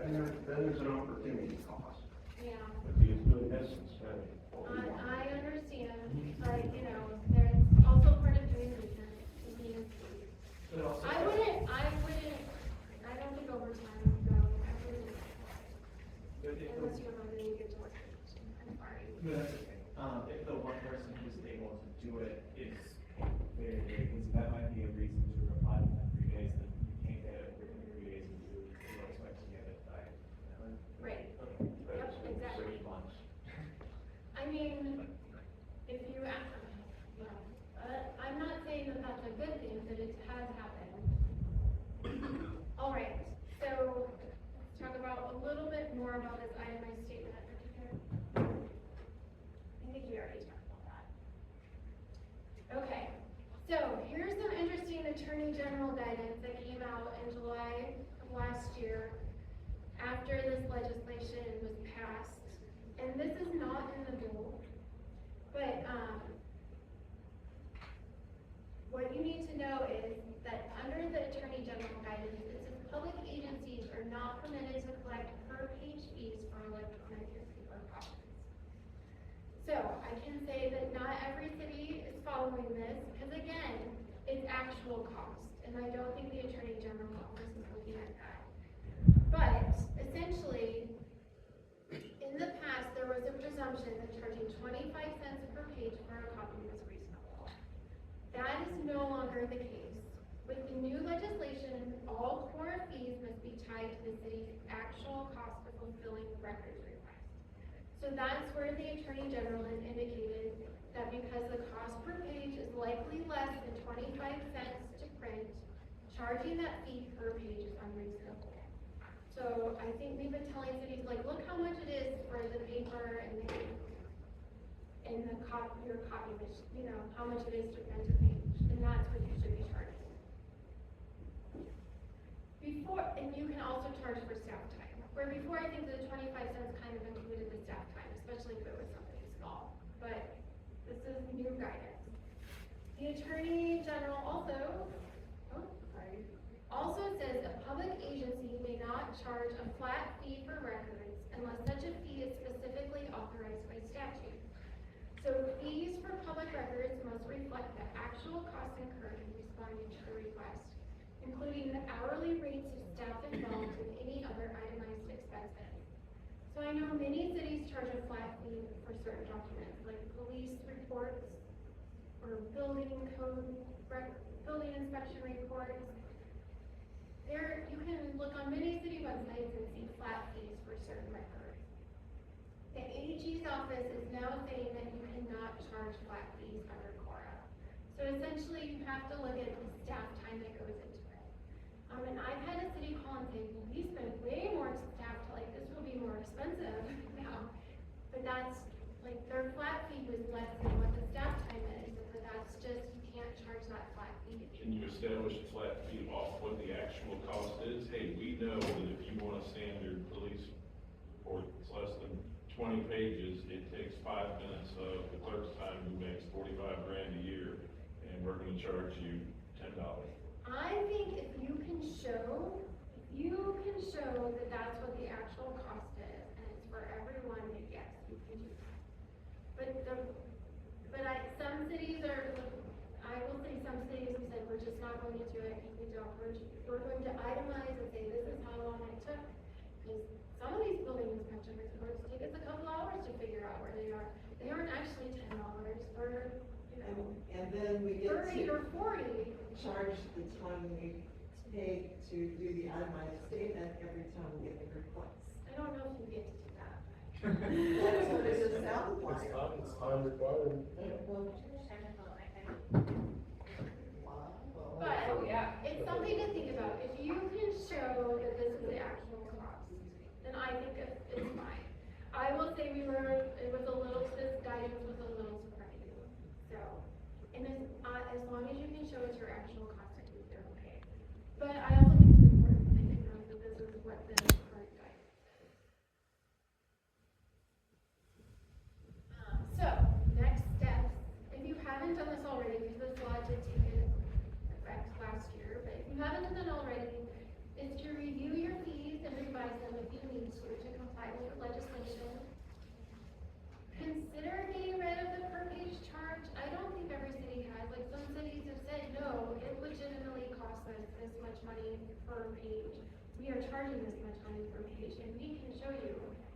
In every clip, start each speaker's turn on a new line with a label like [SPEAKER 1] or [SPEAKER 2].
[SPEAKER 1] and then there's an opportunity cost.
[SPEAKER 2] Yeah.
[SPEAKER 1] But these really hasn't spent what we want.
[SPEAKER 2] I understand, but, you know, there's also part of doing research. I don't think overtime would go, I wouldn't. Unless you have a really good work. I'm sorry.
[SPEAKER 3] No, that's okay. If the one person who's able to do it is very, very busy, that might be a reason to apply within 3 days, then you can't get it within 3 days, and you expect to get it by,
[SPEAKER 2] Right.
[SPEAKER 1] That's
[SPEAKER 2] Yep, exactly.
[SPEAKER 3] 6 months.
[SPEAKER 2] I mean, if you, I'm not saying that that's a good thing, but it has happened. All right, so let's talk about a little bit more about this itemized statement. I think we already talked about that. Okay, so here's some interesting Attorney General guidance that came out in July of last year after this legislation was passed. And this is not in the bill, but what you need to know is that under the Attorney General guidance, it says public agencies are not permitted to collect per-page fees for electronic newspaper copies. So I can say that not every city is following this, because again, it's actual cost, and I don't think the Attorney General office is looking at that. But essentially, in the past, there was a presumption that charging 25 cents per page for a copy was reasonable. That is no longer the case. With the new legislation, all core fees must be tied to the city's actual cost of fulfilling the records request. So that's where the Attorney General has indicated that because the cost per page is likely less than 25 cents to print, charging that fee per page is unreasonable. So I think we've been telling cities, like, look how much it is for the paper and the your copy, you know, how much it is to print a page, and that's what you should be charging. And you can also charge for staff time, where before I think the 25 cents kind of included the staff time, especially if it was something small, but this is new guidance. The Attorney General also says a public agency may not charge a flat fee for records unless such a fee is specifically authorized by statute. So fees for public records must reflect the actual costs incurred in responding to the request, including the hourly rates of staff involved and any other itemized expenses. So I know many cities charge a flat fee for certain documents, like police reports or building inspection reports. There, you can look on many city websites and see flat fees for certain records. The AG's office is now saying that you cannot charge flat fees under CORA. So essentially, you have to look at the staff time that goes into it. And I've had a city call and say, well, we spend way more staff, like this will be more expensive now. But that's, like, their flat fee was less than what the staff time is, but that's just, you can't charge that flat fee.
[SPEAKER 4] Can you establish a flat fee off what the actual cost is? Hey, we know that if you want a standard police report that's less than 20 pages, it takes 5 minutes of the clerk's time who makes 45 grand a year, and we're gonna charge you $10.
[SPEAKER 2] I think if you can show that that's what the actual cost is, and it's for everyone, then yes, you can do that. Some cities are, I will say some cities have said, we're just not going to do it, and we don't, we're going to itemize and say, this is how long it took. Because some of these building inspection reports take us a couple hours to figure out where they are. They aren't actually $10 for, you know,
[SPEAKER 5] and then we get
[SPEAKER 2] 30 or 40.
[SPEAKER 5] charge the time we take to do the itemized statement every time we get the request.
[SPEAKER 2] I don't know if you get to do that.
[SPEAKER 5] That's what it sounds like.
[SPEAKER 6] It's time required.
[SPEAKER 2] But it's something to think about. If you can show that this is the actual cost, then I think it's fine. I will say this guidance was a little surprising. So, and then as long as you can show it's your actual cost, I think they're okay. But I also think it's important that you know that this is what the current guidance is. So, next steps. If you haven't done this already, because this law did take effect last year, but if you haven't done it already, is to review your fees and revise them if you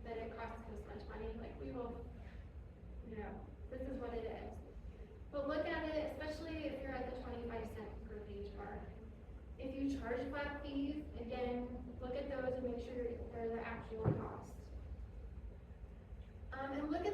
[SPEAKER 2] that it costs this much money, like, we will, you know, this is what it is. But look at it, especially if you're at the 25 cent per page mark. If you charge flat fees, again, look at those and make sure they're the actual cost. And look at